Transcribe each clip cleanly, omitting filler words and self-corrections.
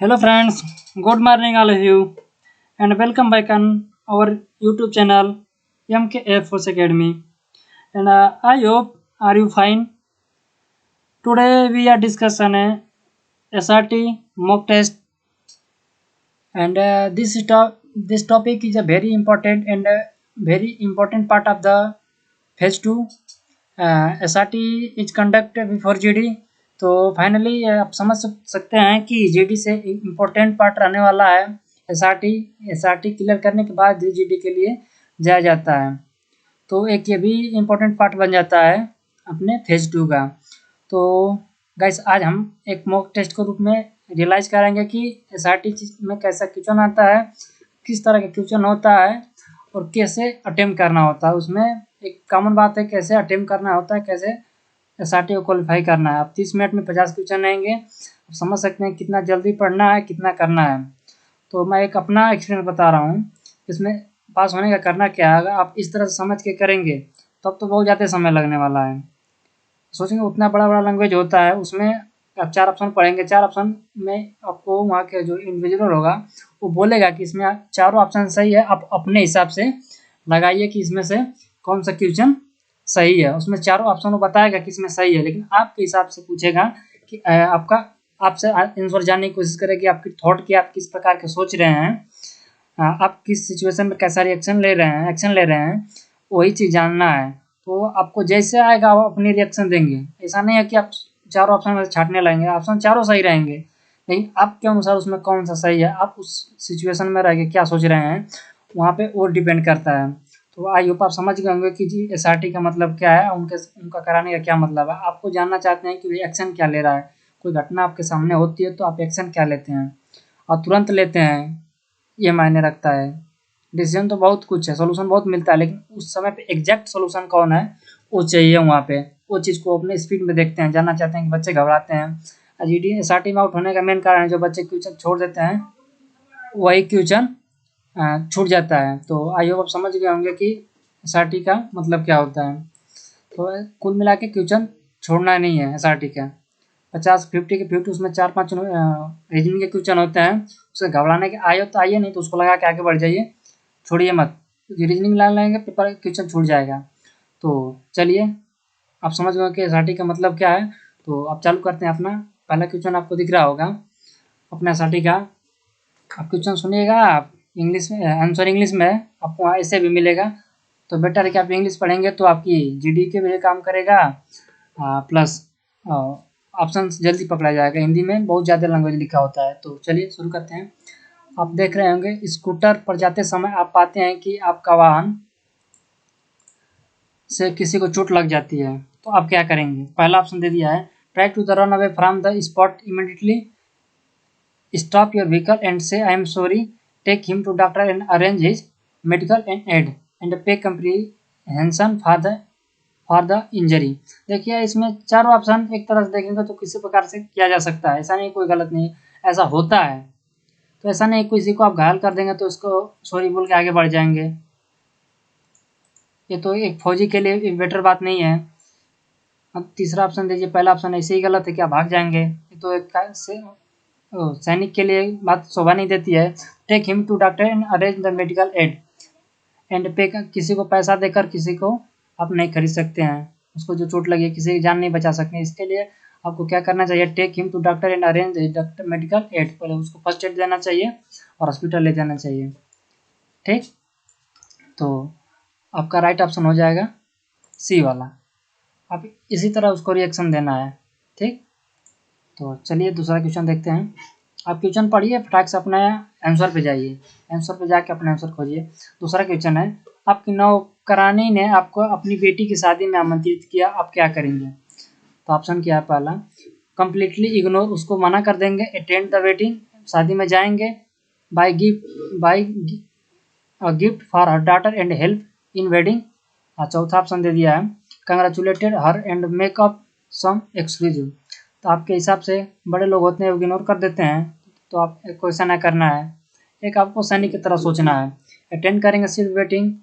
Hello friends, good morning all of you and welcome back on our YouTube channel MK Air Force Academy and I hope are you fine. Today we are discussing a SRT mock test and this topic is a very important and very important part of the phase 2. SRT is conducted before GD. तो finally आप समझ सकते हैं कि GD से important part रहने वाला है एसआरटी। एसआरटी क्लियर करने के बाद जीडी के लिए जाया जाता है, तो एक ये भी इम्पोर्टेंट पार्ट बन जाता है अपने फेज 2 का। तो गाइस आज हम एक मॉक टेस्ट के रूप में रियलाइज करेंगे कि एसआरटी में कैसा क्वेश्चन आता है, किस तरह का क्वेश्चन होता है और कैसे अटेम्प्ट करना होता है। उसमें एक कॉमन बात है कैसे अटेम्प्ट करना होता है, कैसे एसआरटी को क्वालिफाई करना है। अब 30 मिनट में 50 क्वेश्चन रहेंगे, आप समझ सकते हैं कितना जल्दी पढ़ना है, कितना करना है। तो मैं एक अपना एक्सपीरियंस बता रहा हूँ, इसमें पास होने का करना क्या है। अगर आप इस तरह से समझ के करेंगे तब तो बहुत ज़्यादा समय लगने वाला है। सोचेंगे उतना बड़ा बड़ा लैंग्वेज होता है, उसमें आप 4 ऑप्शन पढ़ेंगे, 4 ऑप्शन में आपको वहाँ के जो इंडिविजुअल होगा वो बोलेगा कि इसमें चारों ऑप्शन सही है। आप अपने हिसाब से लगाइए कि इसमें से कौन सा क्वेश्चन सही है। उसमें चारों ऑप्शन वो बताएगा कि इसमें सही है, लेकिन आपके हिसाब से पूछेगा कि आपसे आंसर जानने की कोशिश करें कि आपकी थॉट की आप किस प्रकार के सोच रहे हैं, आप किस सिचुएशन में कैसा रिएक्शन ले रहे हैं, एक्शन ले रहे हैं, वही चीज़ जानना है। तो आपको जैसे आएगा आप अपनी रिएक्शन देंगे। ऐसा नहीं है कि आप चारों ऑप्शन में से छांटने लगेंगे, ऑप्शन चारों सही रहेंगे, लेकिन आपके अनुसार उसमें कौन सा सही है, आप उस सिचुएशन में रह के क्या सोच रहे हैं, वहाँ पे और डिपेंड करता है। तो आई होप आप समझ गए होंगे कि जी एसआरटी का मतलब क्या है, उनका कराने का क्या मतलब है। आपको जानना चाहते हैं कि वो एक्शन क्या ले रहा है। कोई घटना आपके सामने होती है तो आप एक्शन क्या लेते हैं और तुरंत लेते हैं, ये मायने रखता है। डिसीजन तो बहुत कुछ है, सोल्यूशन बहुत मिलता है, लेकिन उस समय पे एग्जैक्ट सोल्यूशन कौन है वो चाहिए। वहाँ पे वो चीज़ को अपने स्पीड में देखते हैं। जानना चाहते हैं कि बच्चे घबराते हैं। जीडी एसआरटी में आउट होने का मेन कारण है जो बच्चे क्वेश्चन छोड़ देते हैं, वही क्वेश्चन छूट जाता है। तो आई होप आप समझ गए होंगे कि एसआरटी का मतलब क्या होता है। तो कुल मिला के क्वेश्चन छोड़ना नहीं है एसआरटी का। 50 के 50 उसमें 4-5 रीजनिंग के क्वेश्चन होते हैं। उसे घबराने के आए तो आइए, नहीं तो उसको लगा के आगे बढ़ जाइए, छोड़िए मत, क्योंकि रीजनिंग ला लेंगे पेपर क्वेश्चन छूट जाएगा। तो चलिए आप समझ गए कि एसआरटी का मतलब क्या है। तो आप चालू करते हैं अपना पहला क्वेश्चन। आपको दिख रहा होगा अपना एसआरटी का। आप क्वेश्चन सुनिएगा, आप इंग्लिश में आंसर इंग्लिश में है, आपको वहाँ ऐसे भी मिलेगा। तो बेटर है कि आप इंग्लिश पढ़ेंगे तो आपकी जीडी के भी काम करेगा, प्लस ऑप्शन जल्दी पकड़ा जाएगा। हिंदी में बहुत ज़्यादा लैंग्वेज लिखा होता है। तो चलिए शुरू करते हैं। आप देख रहे होंगे स्कूटर पर जाते समय आप पाते हैं कि आपका वाहन से किसी को चोट लग जाती है, तो आप क्या करेंगे। पहला ऑप्शन दे दिया है, try to the run away from the spot immediately, stop your vehicle and say I am sorry, take him to doctor and arrange his medical and aid and pay comprehension for the injury। देखिए इसमें चारों option एक तरह से देखेंगे तो किसी प्रकार से किया जा सकता है। ऐसा नहीं, कोई गलत नहीं, ऐसा होता है। तो ऐसा नहीं किसी को आप घायल कर देंगे तो उसको सॉरी बोल के आगे बढ़ जाएंगे, ये तो एक फौजी के लिए एक बेटर बात नहीं है। अब तीसरा ऑप्शन दीजिए, पहला ऑप्शन ऐसे ही गलत है, क्या भाग जाएंगे, ये तो एक सैनिक के लिए बात शोभा नहीं देती है। Take him to doctor and arrange the medical aid and pay, किसी को पैसा देकर किसी को आप नहीं खरीद सकते हैं। उसको जो चोट लगी है किसी की जान नहीं बचा सकते, इसके लिए आपको क्या करना चाहिए, take him to doctor and arrange doctor medical aid, पहले उसको फर्स्ट एड देना चाहिए और हॉस्पिटल ले जाना चाहिए। ठीक, तो आपका राइट ऑप्शन हो जाएगा सी वाला। आप इसी तरह उसको रिएक्शन देना है। ठीक, तो चलिए दूसरा क्वेश्चन देखते हैं। आप क्वेश्चन पढ़िए, फटाक से अपना आंसर पे जाइए, आंसर पे जाके अपना आंसर खोजिए। दूसरा क्वेश्चन है, आपकी नौकरानी ने आपको अपनी बेटी की शादी में आमंत्रित किया, आप क्या करेंगे। तो ऑप्शन क्या है, पहला कंप्लीटली इग्नोर, उसको मना कर देंगे, अटेंड द वेडिंग, शादी में जाएंगे, buy gift for her daughter and help in wedding. चौथा ऑप्शन दे दिया है, congratulated her and make up some exclusive. तो आपके हिसाब से बड़े लोग होते हैं इग्नोर कर देते हैं, तो आप क्वेश्चन है करना है। एक आपको सैनिक की तरह सोचना है, अटेंड करेंगे सिर्फ वेटिंग,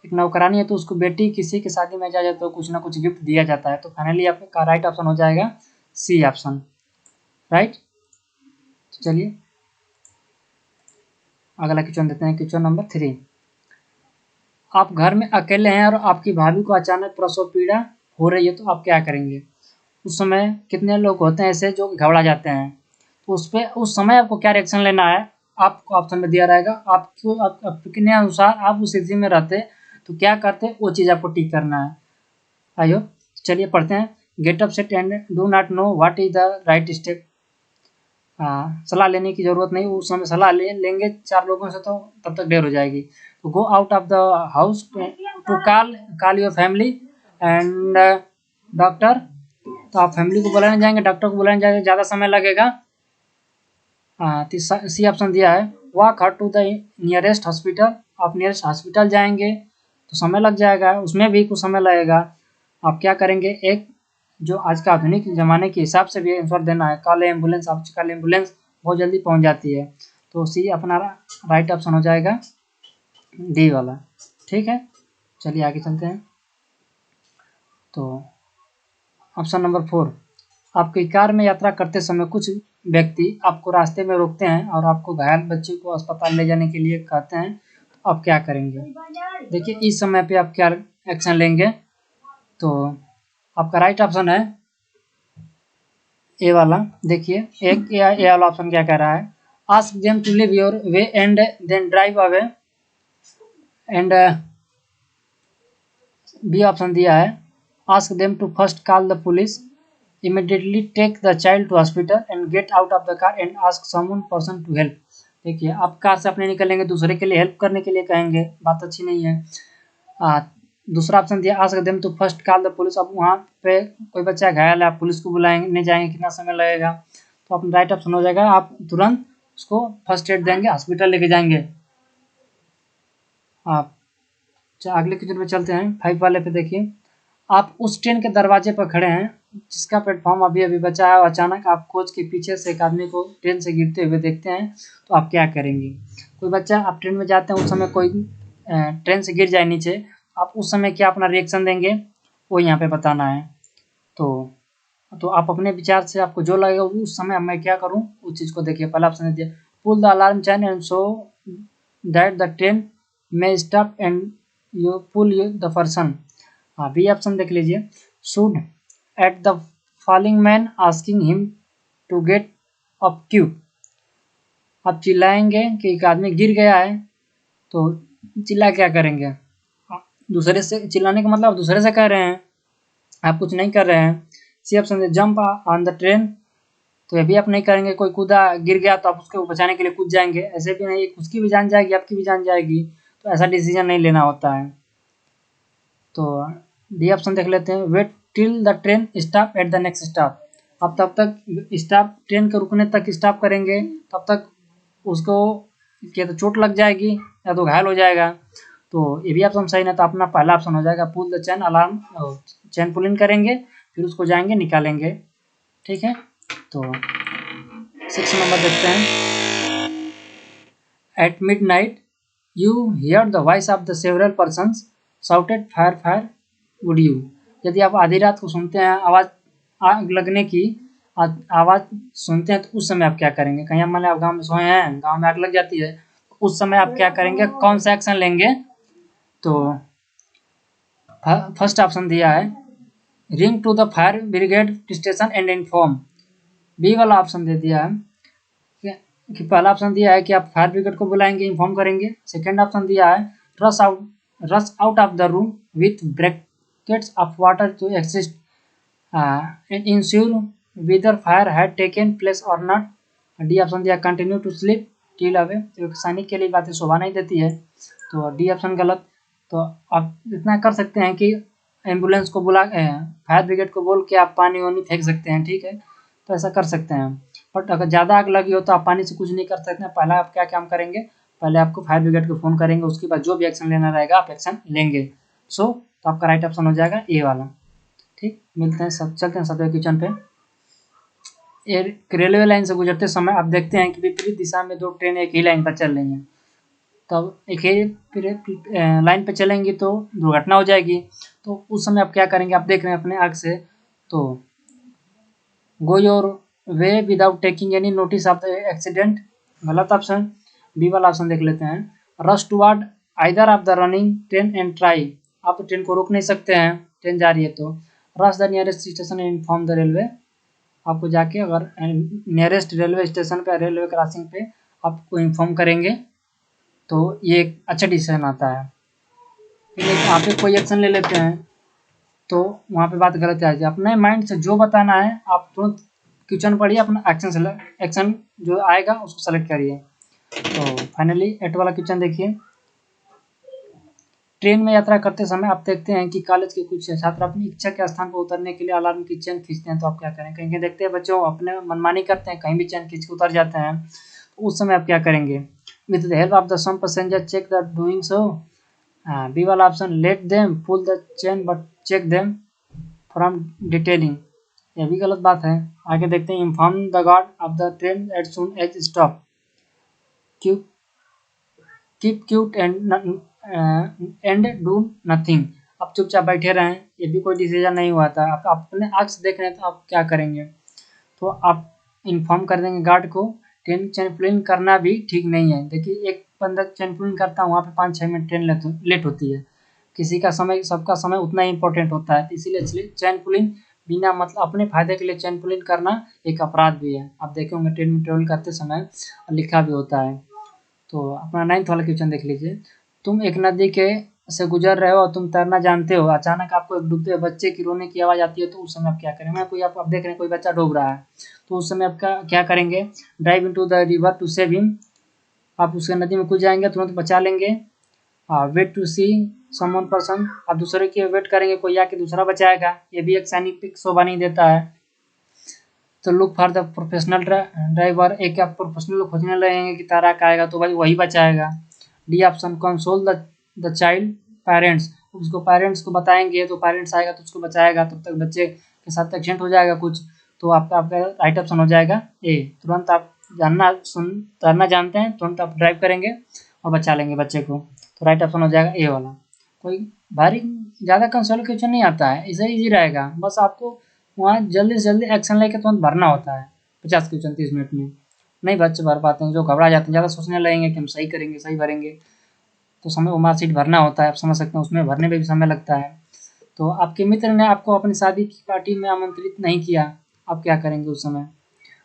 एक नौकरानी है तो उसको बेटी किसी की शादी में जाए तो कुछ ना कुछ गिफ्ट दिया जाता है। तो फाइनली आपका राइट ऑप्शन हो जाएगा सी ऑप्शन, राइट। तो चलिए अगला क्वेश्चन देते हैं, क्वेश्चन नंबर 3। आप घर में अकेले हैं और आपकी भाभी को अचानक प्रसव पीड़ा हो रही है, तो आप क्या करेंगे? उस समय कितने लोग होते हैं ऐसे जो घबरा जाते हैं, तो उस समय आपको क्या रिएक्शन लेना है, आपको ऑप्शन में दिया रहेगा। आपके अनुसार आप उस स्थिति में रहते तो क्या करते, वो चीज़ आपको टिक करना है। आइयो चलिए पढ़ते हैं। Get up set and do not know what is the right step. सलाह लेने की ज़रूरत नहीं, उस समय सलाह लेंगे 4 लोगों से तो तब तक देर हो जाएगी। तो go out of the house to call your family and doctor. तो आप फैमिली को बुलाने जाएंगे, डॉक्टर को बुलाने जाएंगे, ज़्यादा समय लगेगा। सी ऑप्शन दिया है, walk her to the nearest hospital. आप नियरेस्ट हॉस्पिटल जाएंगे तो समय लग जाएगा, उसमें भी कुछ समय लगेगा। आप क्या करेंगे, एक जो आज का आधुनिक ज़माने के हिसाब से भी आंसर देना है, कॉल एम्बुलेंस। आजकल एम्बुलेंस बहुत जल्दी पहुंच जाती है, तो सी अपना राइट ऑप्शन हो जाएगा, डी वाला। ठीक है, चलिए आगे चलते हैं। तो ऑप्शन नंबर 4, आपकी कार में यात्रा करते समय कुछ व्यक्ति आपको रास्ते में रोकते हैं और आपको घायल बच्चे को अस्पताल ले जाने के लिए कहते हैं, तो आप क्या करेंगे? देखिए इस समय पे आप क्या एक्शन लेंगे, तो आपका राइट ऑप्शन है ए वाला। देखिए एक ए वाला ऑप्शन क्या कह रहा है, ask them to leave your way and then drive away. And B option दिया है, ask them to first call the police, immediately take the child to hospital and get out of the car and ask someone person to help. देखिए आप car से अपने निकलेंगे, दूसरे के लिए हेल्प करने के लिए कहेंगे, बात अच्छी नहीं है। दूसरा ऑप्शन दिया, ask them to first call the police. अब वहाँ पे कोई बच्चा घायल है, आप पुलिस को बुलाएंगे, नहीं जाएंगे, कितना समय लगेगा? तो अपना राइट ऑप्शन हो जाएगा, आप तुरंत उसको फर्स्ट एड देंगे, हॉस्पिटल लेके जाएंगे। आप अगले क्वेश्चन पे चलते हैं, 5 वाले पे। देखिए आप उस ट्रेन के दरवाजे पर खड़े हैं जिसका प्लेटफॉर्म अभी अभी बचा है, और अचानक आप कोच के पीछे से एक आदमी को ट्रेन से गिरते हुए देखते हैं, तो आप क्या करेंगे? कोई बच्चा, आप ट्रेन में जाते हैं, उस समय कोई ट्रेन से गिर जाए नीचे, आप उस समय क्या अपना रिएक्शन देंगे, वो यहाँ पे बताना है। तो आप अपने विचार से आपको जो लगेगा उस समय मैं क्या करूँ, उस चीज़ को देखिए। पहला ऑप्शन दिया, pull the alarm chain and so that the train may stop and you pull you the person. हाँ, बी ऑप्शन देख लीजिए, should at the falling man asking him to get up queue. आप चिल्लाएंगे कि एक आदमी गिर गया है, तो चिल्ला क्या करेंगे? दूसरे से चिल्लाने का मतलब दूसरे से कह रहे हैं, आप कुछ नहीं कर रहे हैं। सी ऑप्शन है, जंप ऑन द ट्रेन। तो ये भी आप नहीं करेंगे, कोई कूदा गिर गया तो आप उसको बचाने के लिए कूद जाएंगे, ऐसे भी नहीं, उसकी भी जान जाएगी, आपकी भी जान जाएगी, तो ऐसा डिसीजन नहीं लेना होता है। तो डी ऑप्शन देख लेते हैं, wait till the train stop at the next stop. आप तब तक स्टॉप, ट्रेन के रुकने तक स्टॉप करेंगे, तब तक उसको क्या तो चोट लग जाएगी या तो घायल हो जाएगा। तो ये भी ऑप्शन सही नहीं, तो अपना पहला ऑप्शन हो जाएगा, pull the chain alarm, chain pulling करेंगे, फिर उसको जाएंगे निकालेंगे। ठीक है, तो 6 नंबर देखते हैं, at mid night you here the voice of the several persons shouted fire fire would you. यदि आप आधी रात को सुनते हैं आवाज़, आग लगने की आवाज़ सुनते हैं, तो उस समय आप क्या करेंगे? कहीं मान लीजिए आप गाँव में सोए हैं, गाँव में आग लग जाती है, उस समय आप क्या करेंगे, कौन सा एक्शन लेंगे? तो फर्स्ट ऑप्शन दिया है, ring to the fire brigade station and inform. B वाला ऑप्शन दे दिया है कि पहला ऑप्शन दिया है कि आप फायर ब्रिगेड को बुलाएंगे, इन्फॉर्म करेंगे। सेकेंड ऑप्शन दिया है, rush out of the room with brackets of water to exist and insure whether fire had taken place और नॉट। डी ऑप्शन दिया, continue to sleep till away. तो सैनिक के लिए बातें शोभा नहीं देती है, तो डी ऑप्शन गलत। तो आप इतना कर सकते हैं कि एम्बुलेंस को बुला, फायर ब्रिगेड को बोल के आप पानी वानी फेंक सकते हैं। ठीक है, तो ऐसा कर सकते हैं। बट अगर ज़्यादा आग लगी हो तो आप पानी से कुछ नहीं कर सकते हैं। पहला आप क्या काम करेंगे, पहले आपको फायर ब्रिगेड को फ़ोन करेंगे, उसके बाद जो भी एक्शन लेना रहेगा आप एक्शन लेंगे। तो आपका राइट ऑप्शन हो जाएगा ए वाला। ठीक, मिलते हैं, सब चलते हैं सत्रहवें क्वेश्चन पे। रेलवे लाइन से गुजरते समय आप देखते हैं कि विपरीत दिशा में 2 ट्रेन एक ही लाइन पर चल रही हैं। तब एक ही लाइन पे चलेंगी तो दुर्घटना हो जाएगी। तो उस समय आप क्या करेंगे, आप देख रहे हैं अपने आँख से, तो go your way without taking any notice of the accident, गलत ऑप्शन। बी वाला ऑप्शन देख लेते हैं, rush toward either of the running train and try. आप तो ट्रेन को रोक नहीं सकते हैं, ट्रेन जा रही है तो rush the nearest station and inform the railway. आपको जाके अगर नियरेस्ट रेलवे स्टेशन पे, रेलवे क्रॉसिंग पे आपको इन्फॉर्म करेंगे तो ये एक अच्छा डिसीजन आता है। फिर यहाँ पे कोई एक्शन ले लेते हैं तो वहाँ पे बात गलत आएगी। अपने माइंड से जो बताना है आप तुरंत क्वेश्चन पढ़िए, अपना एक्शन जो आएगा उसको सेलेक्ट करिए। तो फाइनली 8 वाला क्वेश्चन देखिए, ट्रेन में यात्रा करते समय आप देखते हैं कि कॉलेज के कुछ छात्र अपनी इच्छा के स्थान पर उतरने के लिए अलार्म की चेन खींचते हैं, तो आप क्या करें? कहीं कहीं देखते हैं बच्चों अपने मनमानी करते हैं, कहीं भी चेन खींच के उतर जाते हैं, तो उस समय आप क्या करेंगे? With the help of the some passenger check the doing so. B वाला option, let them pull the chain but check them from detailing, यह भी गलत बात है। आगे देखते हैं, inform the guard of the train at soon as stop, keep quiet and do nothing. आप चुपचाप बैठे रहें, ये भी कोई डिसीजन नहीं हुआ था। आप अपने आँख से देख रहे हैं तो आप क्या करेंगे? तो आप इन्फॉर्म कर देंगे गार्ड को। ट्रेन चैनपुलिंग करना भी ठीक नहीं है। देखिए एक बंदा चैनपुलिंग करता है, वहाँ पे 5-6 मिनट ट्रेन लेट होती है। किसी का समय, सबका समय उतना ही इंपॉर्टेंट होता है, इसीलिए चैनपुलिंग बिना मतलब अपने फायदे के लिए चैनपुलिंग करना एक अपराध भी है। आप देखे होंगे ट्रेन में ट्रेवल करते समय लिखा भी होता है। तो अपना 9th वाला क्वेश्चन देख लीजिए, तुम एक नदी के से गुजर रहे हो और तुम तैरना जानते हो, अचानक आपको एक डूबते हुए बच्चे की रोने की आवाज़ आती है, तो उस समय आप क्या करें? मैं कोई आप देख रहे हैं कोई बच्चा डूब रहा है, तो उस समय आप क्या करेंगे? Drive into the river to save him, आप उसके नदी में कूद जाएंगे, तुरंत बचा लेंगे। Wait to see someone person, आप दूसरे की वेट करेंगे, कोई आके दूसरा बचाएगा, ये भी एक सैनिक शोभा नहीं देता है। तो look for the professional driver, एक आप प्रोफेशनल खोजने लगेंगे कि तैराक आएगा तो भाई वही बचाएगा। D option, console the child parents, उसको पेरेंट्स को बताएंगे तो पेरेंट्स आएगा तो उसको बचाएगा, तब तक बच्चे के साथ एक्सीडेंट हो जाएगा कुछ, तो आपका राइट ऑप्शन हो जाएगा ए। तुरंत आप तैरना जानते हैं, तुरंत आप ड्राइव करेंगे और बचा लेंगे बच्चे को, तो राइट ऑप्शन हो जाएगा ए वाला। कोई भारी ज़्यादा कंसोल क्वेश्चन नहीं आता है, इसे ईजी रहेगा, बस आपको वहाँ जल्दी से जल्दी एक्शन लेके तुरंत भरना होता है। 50 क्वेश्चन 30 मिनट में नहीं बच्चे भर पाते हैं, जो घबरा जाते हैं, ज़्यादा सोचने लगेंगे कि हम सही करेंगे, सही भरेंगे, तो समय वो मार्कशीट भरना होता है, आप समझ सकते हैं, उसमें भरने में भी समय लगता है। तो आपके मित्र ने आपको अपनी शादी की पार्टी में आमंत्रित नहीं किया, आप क्या करेंगे उस समय?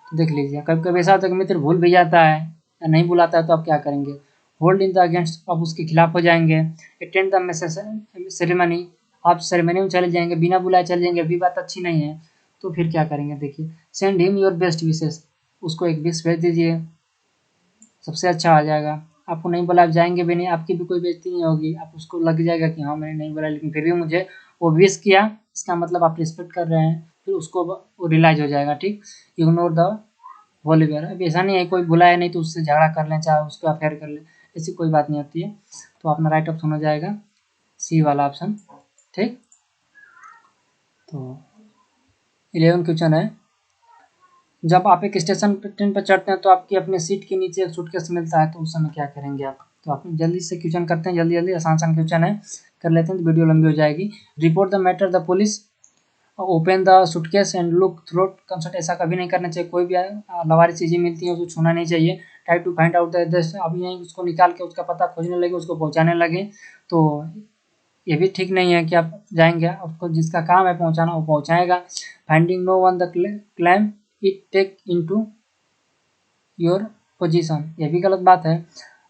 तो देख लीजिए, कभी कभी ऐसा होता है कि मित्र भूल भी जाता है या नहीं बुलाता है, तो आप क्या करेंगे? होल्ड इन द अगेंस्ट, आप उसके खिलाफ हो जाएंगे। अटेंड द मैसेज सेरेमनी, आप सेरेमनी में चले जाएंगे, बिना बुलाए चले जाएंगे, भी बात अच्छी नहीं है, तो फिर क्या करेंगे? देखिए, send him your best wishes, उसको एक विश भेज दीजिए, सबसे अच्छा आ जाएगा। आपको नहीं बोला, आप जाएंगे भी नहीं, आपकी भी कोई बेइज्जती नहीं होगी, आप उसको लग जाएगा कि हाँ मैंने नहीं बोला लेकिन फिर भी मुझे वो विश किया, इसका मतलब आप रिस्पेक्ट कर रहे हैं, फिर उसको वो रियलाइज हो जाएगा। ठीक, इग्नोर द वॉलीबॉल, अब ऐसा नहीं है कोई बुलाया नहीं तो उससे झगड़ा कर लें, चाहे उसको अफेयर कर लें, ऐसी कोई बात नहीं होती है। तो अपना राइट ऑप्शन हो जाएगा सी वाला ऑप्शन। ठीक, तो 11 क्वेश्चन है, जब आप एक स्टेशन पर ट्रेन पर चढ़ते हैं तो आपकी अपने सीट के नीचे एक सूटकेस मिलता है, तो उस समय क्या करेंगे आप? तो आप जल्दी से क्वेश्चन करते हैं, जल्दी जल्दी, आसान क्वेश्चन है, कर लेते हैं तो वीडियो लंबी हो जाएगी। Report the matter the police, open the suitcase and look throat concert, ऐसा कभी नहीं करना चाहिए, कोई भी लवारी चीज़ें मिलती हैं उसको छूना नहीं चाहिए। Try to find out the address, अभी नहीं उसको निकाल के उसका पता खोजने लगे, उसको पहुंचाने लगे, तो ये भी ठीक नहीं है कि आप जाएंगे, आपको जिसका काम है पहुंचाना वो पहुंचाएगा। Finding no one the calm it take into your position, ये भी गलत बात है।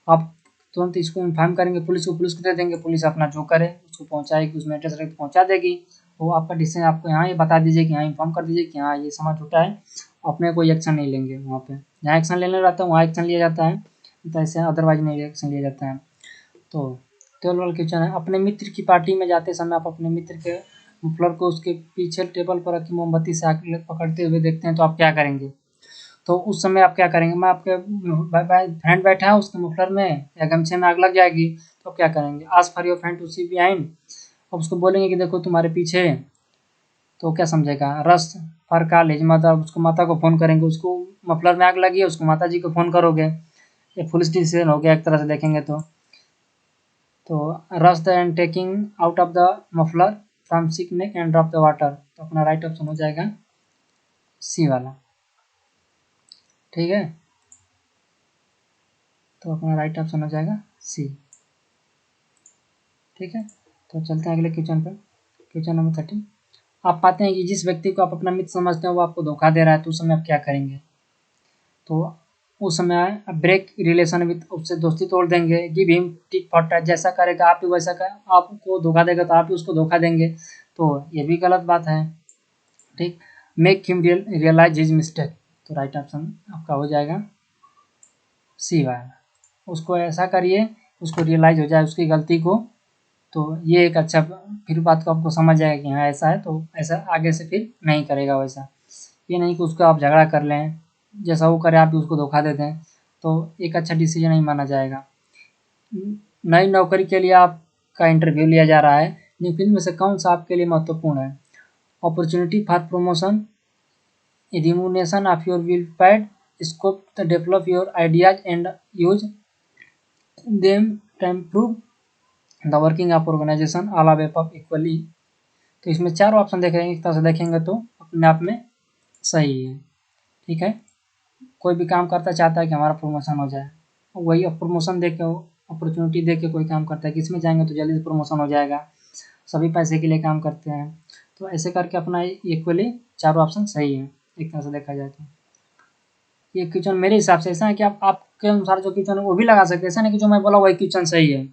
आप तुरंत इसको इन्फॉर्म करेंगे पुलिस को दे देंगे, पुलिस अपना जो करे उसको पहुंचाएगी, उसमें एड्रेस रख पहुंचा देगी। वो आपका डिसीजन, आपको यहाँ ये बता दीजिए कि हाँ इन्फॉर्म कर दीजिए कि हाँ ये सामान छूटा है, अपने कोई एक्शन नहीं लेंगे वहाँ पे, जहाँ एक्शन लेने रहता है वहाँ एक्शन लिया जाता है, तो ऐसे अदरवाइज नहीं एक्शन लिया जाता है। तो 12 वाला क्वेश्चन है, अपने मित्र की पार्टी में जाते समय आप अपने मित्र के मफलर को उसके पीछे टेबल पर रखी मोमबत्ती से आग पकड़ते हुए देखते हैं, तो आप क्या करेंगे? तो उस समय आप क्या करेंगे? मैं आपके फ्रेंड बैठा है उसके मफलर में या गमछे में आग लग जाएगी, तो आप क्या करेंगे? Ask for your friend to see behind, अब उसको बोलेंगे कि देखो तुम्हारे पीछे, तो क्या समझेगा? रस फॉर कॉल हिज मदर, उसको माता को फ़ोन करेंगे, उसको मफलर में आग लगी है उसको माता जी को फ़ोन करोगे, ये फुल डिसीजन हो गया एक तरह से देखेंगे तो। तो rush the end taking out of the muffler from sick neck and drop the water, तो अपना राइट ऑप्शन हो जाएगा सी वाला। ठीक है, तो अपना राइट ऑप्शन हो जाएगा सी। ठीक है, तो चलते हैं अगले क्वेश्चन पर। क्वेश्चन नंबर 13, आप पाते हैं कि जिस व्यक्ति को आप अपना मित्र समझते हैं वो आपको धोखा दे रहा है, तो उस समय आप क्या करेंगे? तो उस समय आप ब्रेक रिलेशन विथ, उससे दोस्ती तोड़ देंगे। Give him tick for tat, जैसा करेगा आप भी वैसा कर, आपको धोखा देगा तो आप भी उसको धोखा देंगे, तो ये भी गलत बात है। ठीक, make him realize his mistake, तो राइट ऑप्शन आपका हो जाएगा सी वाला। उसको ऐसा करिए उसको रियलाइज हो जाए उसकी गलती को, तो ये एक अच्छा, फिर बात को आपको समझ जाएगा कि हाँ ऐसा है, तो ऐसा आगे से फिर नहीं करेगा वैसा। ये नहीं कि उसको आप झगड़ा कर लें, जैसा वो करे आप भी उसको धोखा दे दें, तो एक अच्छा डिसीजन नहीं माना जाएगा। नई नौकरी के लिए आपका इंटरव्यू लिया जा रहा है, निम्न में से कौन सा आपके लिए महत्वपूर्ण है? Opportunity for promotion, remuneration of your will pad, scope to develop your ideas and use them to improve the working of organization, all of above equally। तो इसमें चार ऑप्शन देखेंगे, एक तरह से देखेंगे तो अपने आप में सही है। ठीक है, कोई भी काम करता चाहता है कि हमारा प्रमोशन हो जाए, वही प्रमोशन दे के, अपॉर्चुनिटी दे के कोई काम करता है, किसमें जाएंगे तो जल्दी से प्रमोशन हो जाएगा, सभी पैसे के लिए काम करते हैं, तो ऐसे करके अपना इक्वली चारों ऑप्शन सही है एक तरह से देखा जाए तो। ये क्वेश्चन मेरे हिसाब से ऐसा है कि आप आपके अनुसार जो क्वेश्चन है वो भी लगा सकते हैं, ऐसा नहीं कि जो मैं बोला वही क्वेश्चन सही है,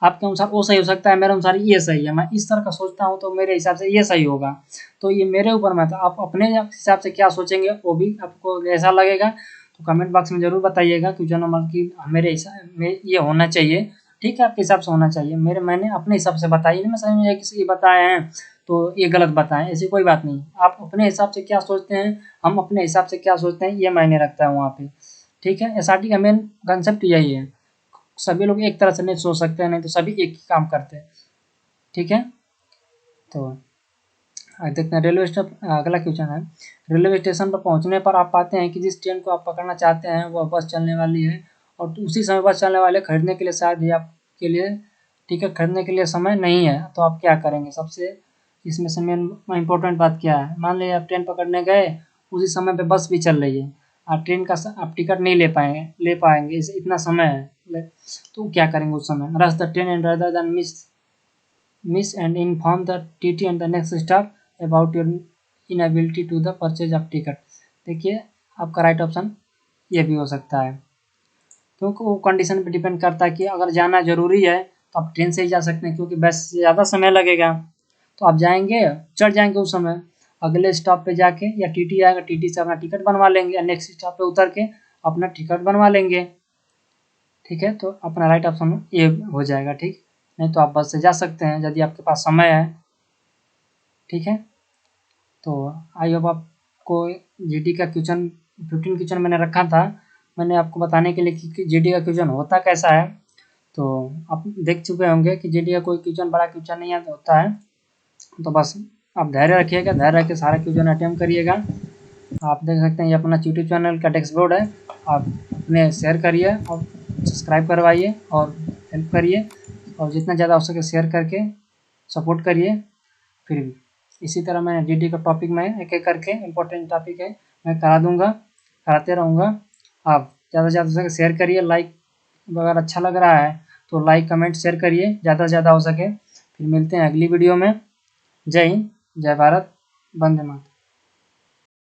आपके अनुसार वो सही हो सकता है, मेरे अनुसार ये सही है, मैं इस तरह का सोचता हूँ तो मेरे हिसाब से ये सही होगा, तो ये मेरे ऊपर में था। आप अपने हिसाब से क्या सोचेंगे वो भी आपको ऐसा लगेगा, तो कमेंट बॉक्स में ज़रूर बताइएगा क्वेश्चन नंबर की मेरे हिसाब में ये होना चाहिए। ठीक है, आपके हिसाब से होना चाहिए, मैंने अपने हिसाब से बताई, नहीं मैं समझ में किसी बताए हैं तो ये गलत बताएं, ऐसी कोई बात नहीं। आप अपने हिसाब से क्या सोचते हैं, हम अपने हिसाब से क्या सोचते हैं, ये मायने रखता है वहाँ पे। ठीक है, एसआरटी का मेन कंसेप्ट यही है, सभी लोग एक तरह से नहीं सोच सकते हैं, नहीं तो सभी एक ही काम करते हैं। ठीक है, तो देखते हैं रेलवे स्टेशन। अगला क्वेश्चन है, रेलवे स्टेशन पर पहुंचने पर आप पाते हैं कि जिस ट्रेन को आप पकड़ना चाहते हैं वह बस चलने वाली है, और उसी समय बस चलने वाले खरीदने के लिए शायद ही आपके लिए टिकट खरीदने के लिए समय नहीं है, तो आप क्या करेंगे? सबसे इसमें से मेन इम्पोर्टेंट बात क्या है, मान लीजिए आप ट्रेन पकड़ने गए, उसी समय पे बस भी चल रही है, आप ट्रेन का आप टिकट नहीं ले पाएंगे इतना समय है, तो क्या करेंगे उस समय? Rush the train and rather than miss and inform the TT and the next stop about your inability to the purchase of ticket. देखिए आपका राइट ऑप्शन ये भी हो सकता है, क्योंकि वो कंडीशन पे डिपेंड करता है कि अगर जाना ज़रूरी है तो आप ट्रेन से ही जा सकते हैं, क्योंकि बस से ज़्यादा समय लगेगा, तो आप जाएंगे चढ़ जाएंगे उस समय, अगले स्टॉप पे जाके या टीटी आएगा, टीटी से अपना टिकट बनवा लेंगे, या नेक्स्ट स्टॉप पे उतर के अपना टिकट बनवा लेंगे। ठीक है, तो अपना राइट ऑप्शन ये हो जाएगा। ठीक, नहीं तो आप बस से जा सकते हैं यदि आपके पास समय है। ठीक है, तो आई होप आपको जीडी का क्वेश्चन 15 क्वेश्चन मैंने रखा था, मैंने आपको बताने के लिए कि जीडी का क्वेश्चन होता कैसा है, तो आप देख चुके होंगे कि जीडी का कोई क्वेश्चन बड़ा क्वेश्चन नहीं होता है, तो बस आप धैर्य रखिएगा, धैर्य रख के सारा क्वेश्चन अटेम्प्ट करिएगा। आप देख सकते हैं ये अपना यूट्यूब चैनल का डैशबोर्ड है, आप अपने शेयर करिए और सब्सक्राइब करवाइए और हेल्प करिए, और जितना ज़्यादा हो सके शेयर करके सपोर्ट करिए। फिर भी इसी तरह मैं जीडी का टॉपिक में एक एक करके इम्पोर्टेंट टॉपिक है मैं करा दूँगा, कराते रहूँगा। आप ज़्यादा से ज़्यादा हो सके शेयर करिए, लाइक अगर अच्छा लग रहा है तो लाइक कमेंट शेयर करिए ज़्यादा से ज़्यादा हो सके। फिर मिलते हैं अगली वीडियो में। जय हिंद, जय भारत, वंदे मातरम।